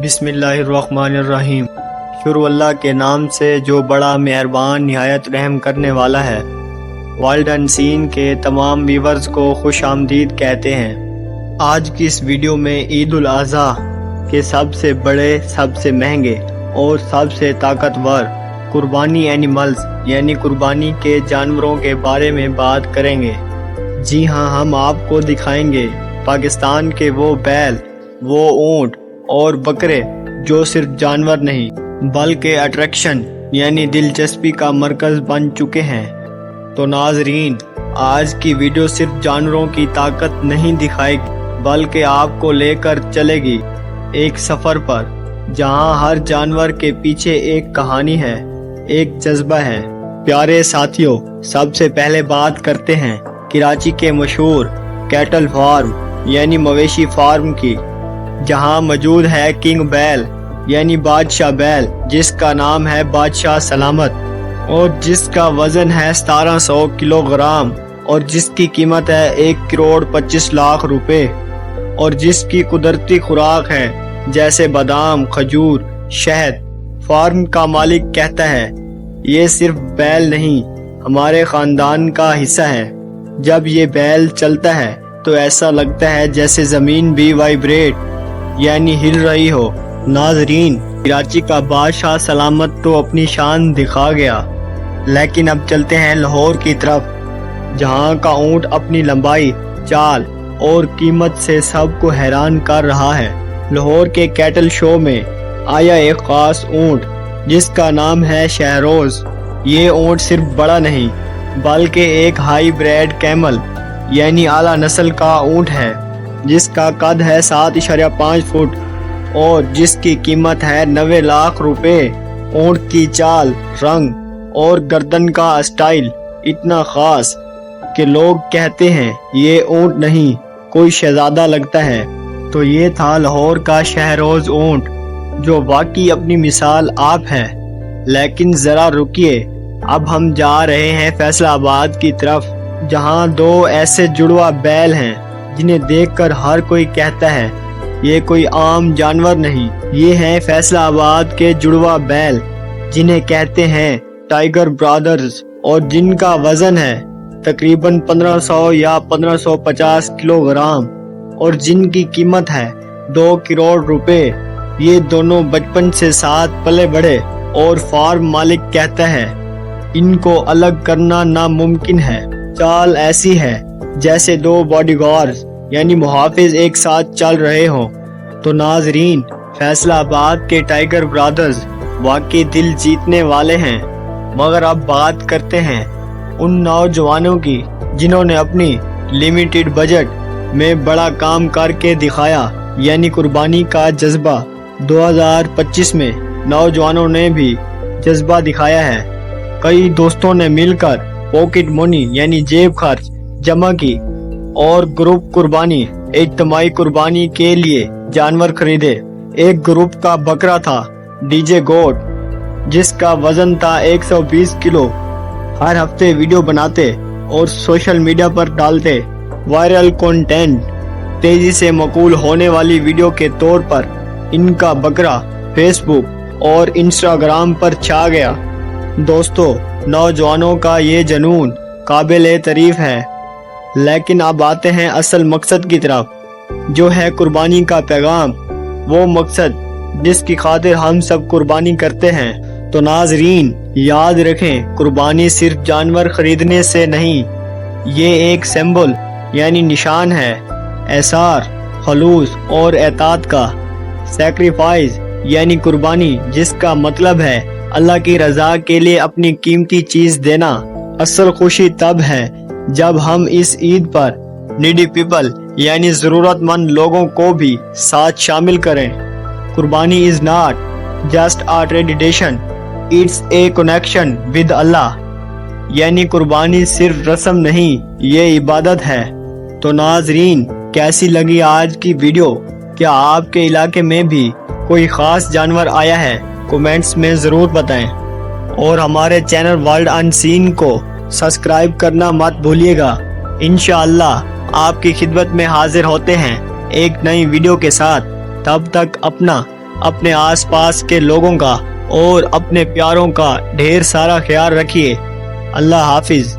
بسم اللہ الرحمن الرحیم۔ شروع اللہ کے نام سے جو بڑا مہربان نہایت رحم کرنے والا ہے۔ ورلڈ ان سین کے تمام ویورز کو خوش آمدید کہتے ہیں۔ آج کی اس ویڈیو میں عید الاضحیٰ کے سب سے بڑے، سب سے مہنگے اور سب سے طاقتور قربانی اینیملز یعنی قربانی کے جانوروں کے بارے میں بات کریں گے۔ جی ہاں، ہم آپ کو دکھائیں گے پاکستان کے وہ بیل، وہ اونٹ اور بکرے جو صرف جانور نہیں بلکہ اٹریکشن یعنی دلچسپی کا مرکز بن چکے ہیں۔ تو ناظرین، آج کی ویڈیو صرف جانوروں کی طاقت نہیں دکھائے گی بلکہ آپ کو لے کر چلے گی ایک سفر پر، جہاں ہر جانور کے پیچھے ایک کہانی ہے، ایک جذبہ ہے۔ پیارے ساتھیوں، سب سے پہلے بات کرتے ہیں کراچی کے مشہور کیٹل فارم یعنی مویشی فارم کی، جہاں موجود ہے کنگ بیل یعنی بادشاہ بیل، جس کا نام ہے بادشاہ سلامت اور جس کا وزن ہے 1700 کلو گرام اور جس کی قیمت ہے 1,25,00,000 روپے اور جس کی قدرتی خوراک ہے جیسے بادام، کھجور، شہد۔ فارم کا مالک کہتا ہے یہ صرف بیل نہیں، ہمارے خاندان کا حصہ ہے۔ جب یہ بیل چلتا ہے تو ایسا لگتا ہے جیسے زمین بھی وائبریٹ یعنی ہل رہی ہو۔ ناظرین، کراچی کا بادشاہ سلامت تو اپنی شان دکھا گیا، لیکن اب چلتے ہیں لاہور کی طرف، جہاں کا اونٹ اپنی لمبائی، چال اور قیمت سے سب کو حیران کر رہا ہے۔ لاہور کے کیٹل شو میں آیا ایک خاص اونٹ جس کا نام ہے شہروز۔ یہ اونٹ صرف بڑا نہیں بلکہ ایک ہائی بریڈ کیمل یعنی اعلیٰ نسل کا اونٹ ہے، جس کا قد ہے 7.5 فٹ اور جس کی قیمت ہے 90 لاکھ روپے۔ اونٹ کی چال، رنگ اور گردن کا اسٹائل اتنا خاص کہ لوگ کہتے ہیں یہ اونٹ نہیں، کوئی شہزادہ لگتا ہے۔ تو یہ تھا لاہور کا شہروز اونٹ، جو واقعی اپنی مثال آپ ہے۔ لیکن ذرا رکیے، اب ہم جا رہے ہیں فیصل آباد کی طرف، جہاں دو ایسے جڑواں بیل ہیں جنہیں دیکھ کر ہر کوئی کہتا ہے یہ کوئی عام جانور نہیں، یہ ہیں فیصل آباد کے جڑواں بیل جنہیں کہتے ہیں ٹائیگر برادرز، اور جن کا وزن ہے تقریباً 1500 یا 1550 کلو گرام اور جن کی قیمت ہے 2 کروڑ روپے۔ یہ دونوں بچپن سے ساتھ پلے بڑھے اور فارم مالک کہتا ہے ان کو الگ کرنا ناممکن ہے۔ چال ایسی ہے جیسے دو باڈی گارڈز یعنی محافظ ایک ساتھ چل رہے ہوں۔ تو ناظرین، فیصل آباد کے ٹائیگر برادرز واقعی دل جیتنے والے ہیں۔ مگر اب بات کرتے ہیں ان نوجوانوں کی جنہوں نے اپنی لیمیٹڈ بجٹ میں بڑا کام کر کے دکھایا، یعنی قربانی کا جذبہ۔ 2025 میں نوجوانوں نے بھی جذبہ دکھایا ہے۔ کئی دوستوں نے مل کر پاکٹ منی یعنی جیب خرچ جمع کی اور گروپ قربانی، اجتماعی قربانی کے لیے جانور خریدے۔ ایک گروپ کا بکرا تھا ڈی جے گوٹ، جس کا وزن تھا 120 کلو۔ ہر ہفتے ویڈیو بناتے اور سوشل میڈیا پر ڈالتے۔ وائرل کنٹینٹ، تیزی سے مقبول ہونے والی ویڈیو کے طور پر ان کا بکرا فیس بک اور انسٹاگرام پر چھا گیا۔ دوستو، نوجوانوں کا یہ جنون قابل تعریف ہے، لیکن اب آتے ہیں اصل مقصد کی طرف، جو ہے قربانی کا پیغام، وہ مقصد جس کی خاطر ہم سب قربانی کرتے ہیں۔ تو ناظرین، یاد رکھیں، قربانی صرف جانور خریدنے سے نہیں، یہ ایک سمبل یعنی نشان ہے اثار، خلوص اور اطاعت کا۔ سیکریفائز یعنی قربانی، جس کا مطلب ہے اللہ کی رضا کے لیے اپنی قیمتی چیز دینا۔ اصل خوشی تب ہے جب ہم اس عید پر نیڈی پیپل یعنی ضرورت مند لوگوں کو بھی ساتھ شامل کریں۔ قربانی is not just a tradition, it's a connection with Allah, یعنی قربانی صرف رسم نہیں، یہ عبادت ہے۔ تو ناظرین، کیسی لگی آج کی ویڈیو؟ کیا آپ کے علاقے میں بھی کوئی خاص جانور آیا ہے؟ کومنٹس میں ضرور بتائیں، اور ہمارے چینل ورلڈ ان سین کو سبسکرائب کرنا مت بھولیے گا۔ انشاءاللہ آپ کی خدمت میں حاضر ہوتے ہیں ایک نئی ویڈیو کے ساتھ۔ تب تک اپنا اپنے آس پاس کے لوگوں کا اور اپنے پیاروں کا ڈھیر سارا خیال رکھیے۔ اللہ حافظ۔